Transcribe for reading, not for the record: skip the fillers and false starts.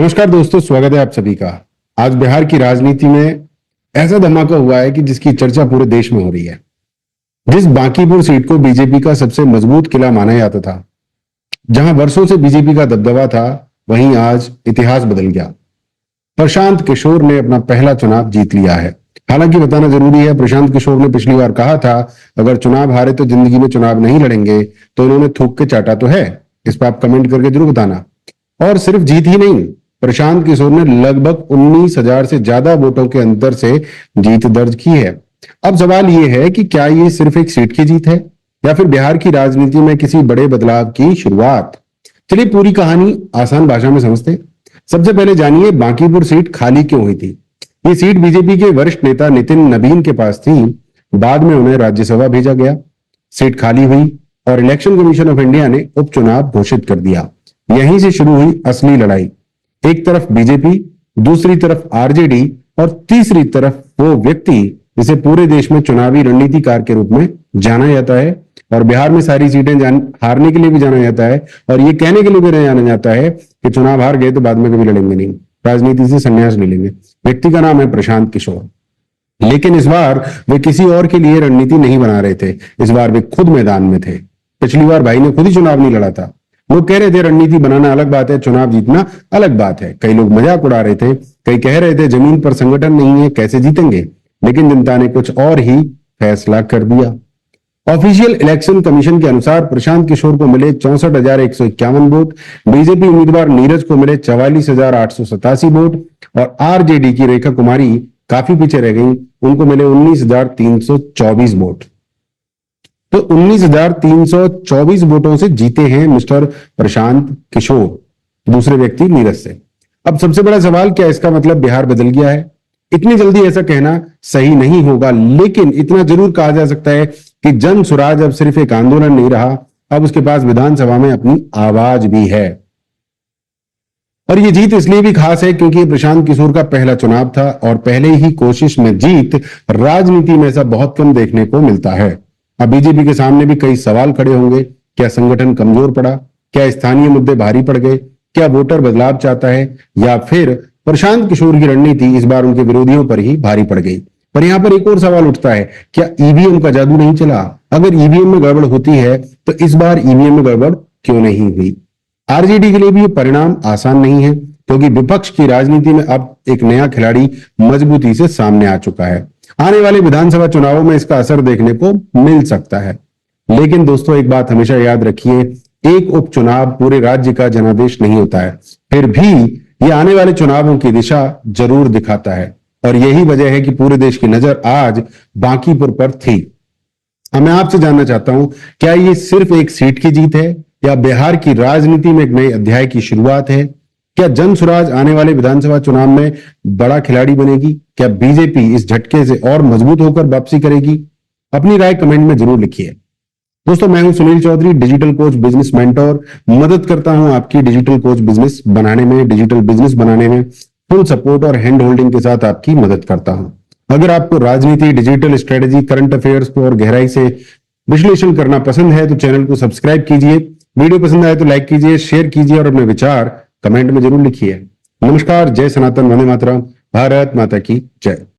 नमस्कार दोस्तों, स्वागत है आप सभी का। आज बिहार की राजनीति में ऐसा धमाका हुआ है कि जिसकी चर्चा पूरे देश में हो रही है। जिस बांकीपुर सीट को बीजेपी का सबसे मजबूत किला माना जाता था, जहां वर्षों से बीजेपी का दबदबा था, वहीं आज इतिहास बदल गया। प्रशांत किशोर ने अपना पहला चुनाव जीत लिया है। हालांकि बताना जरूरी है, प्रशांत किशोर ने पिछली बार कहा था अगर चुनाव हारे तो जिंदगी में चुनाव नहीं लड़ेंगे, तो इन्होंने थूक के चाटा तो है। इस पर आप कमेंट करके जरूर बताना। और सिर्फ जीत ही नहीं, प्रशांत किशोर ने लगभग 19,000 से ज्यादा वोटों के अंतर से जीत दर्ज की है। अब सवाल यह है कि क्या ये सिर्फ एक सीट की जीत है या फिर बिहार की राजनीति में किसी बड़े बदलाव की शुरुआत। चलिए पूरी कहानी आसान भाषा में समझते हैं। सबसे पहले जानिए बांकीपुर सीट खाली क्यों हुई थी। ये सीट बीजेपी के वरिष्ठ नेता नितिन नबीन के पास थी। बाद में उन्हें राज्यसभा भेजा गया। सीट खाली हुई और इलेक्शन कमीशन ऑफ इंडिया ने उपचुनाव घोषित कर दिया। यहीं से शुरू हुई असली लड़ाई। एक तरफ बीजेपी, दूसरी तरफ आरजेडी और तीसरी तरफ वो व्यक्ति जिसे पूरे देश में चुनावी रणनीतिकार के रूप में जाना जाता है। और बिहार में सारी सीटें हारने के लिए भी जाना जाता है और ये कहने के लिए भी जाना जाता है कि चुनाव हार गए तो बाद में कभी लड़ेंगे नहीं, राजनीति से संन्यास ले लेंगे। व्यक्ति का नाम है प्रशांत किशोर। लेकिन इस बार वे किसी और के लिए रणनीति नहीं बना रहे थे। इस बार वे खुद मैदान में थे। पिछली बार भाई ने खुद ही चुनाव नहीं लड़ा था। लोग कह रहे थे रणनीति बनाना अलग बात है, चुनाव जीतना अलग बात है। कई लोग मजाक उड़ा रहे थे, कई कह रहे थे जमीन पर संगठन नहीं है, कैसे जीतेंगे। लेकिन जनता ने कुछ और ही फैसला कर दिया। ऑफिशियल इलेक्शन कमीशन के अनुसार प्रशांत किशोर को मिले 64,151 वोट, बीजेपी उम्मीदवार नीरज को मिले 44,887 वोट और आरजेडी की रेखा कुमारी काफी पीछे रह गई, उनको मिले 19,324 वोट। तो 19,324 वोटों से जीते हैं मिस्टर प्रशांत किशोर, दूसरे व्यक्ति नीरज से। अब सबसे बड़ा सवाल, क्या इसका मतलब बिहार बदल गया है? इतनी जल्दी ऐसा कहना सही नहीं होगा, लेकिन इतना जरूर कहा जा सकता है कि जन स्वराज अब सिर्फ एक आंदोलन नहीं रहा, अब उसके पास विधानसभा में अपनी आवाज भी है। और ये जीत इसलिए भी खास है क्योंकि प्रशांत किशोर का पहला चुनाव था और पहले ही कोशिश में जीत राजनीति में ऐसा बहुत कम देखने को मिलता है। अब बीजेपी के सामने भी कई सवाल खड़े होंगे। क्या संगठन कमजोर पड़ा? क्या स्थानीय मुद्दे भारी पड़ गए? क्या वोटर बदलाव चाहता है? या फिर प्रशांत किशोर की रणनीति इस बार उनके विरोधियों पर ही भारी पड़ गई? पर यहां पर एक और सवाल उठता है, क्या ईवीएम का जादू नहीं चला? अगर ईवीएम में गड़बड़ होती है तो इस बार ईवीएम में गड़बड़ क्यों नहीं हुई? आरजेडी के लिए भी ये परिणाम आसान नहीं है क्योंकि विपक्ष की राजनीति में अब एक नया खिलाड़ी मजबूती से सामने आ चुका है। आने वाले विधानसभा चुनावों में इसका असर देखने को मिल सकता है। लेकिन दोस्तों एक बात हमेशा याद रखिए, एक उपचुनाव पूरे राज्य का जनादेश नहीं होता है। फिर भी ये आने वाले चुनावों की दिशा जरूर दिखाता है और यही वजह है कि पूरे देश की नजर आज बांकीपुर पर थी। अब मैं आपसे जानना चाहता हूं, क्या ये सिर्फ एक सीट की जीत है या बिहार की राजनीति में एक नए अध्याय की शुरुआत है? क्या जन स्वराज आने वाले विधानसभा चुनाव में बड़ा खिलाड़ी बनेगी? क्या बीजेपी इस झटके से और मजबूत होकर वापसी करेगी? अपनी राय कमेंट में जरूर लिखिए। दोस्तों मैं हूं Sunil Chaudhary, digital coach, business mentor. मदद करता हूं आपकी डिजिटल कोच बिजनेस बनाने में, डिजिटल बिजनेस बनाने में फुल सपोर्ट और हैंड होल्डिंग के साथ आपकी मदद करता हूं। अगर आपको राजनीति, डिजिटल स्ट्रेटेजी, करंट अफेयर्स को और गहराई से विश्लेषण करना पसंद है तो चैनल को सब्सक्राइब कीजिए। वीडियो पसंद आए तो लाइक कीजिए, शेयर कीजिए और अपने विचार कमेंट में जरूर लिखिए। नमस्कार, जय सनातन, वंदे मातरम, भारत माता की जय।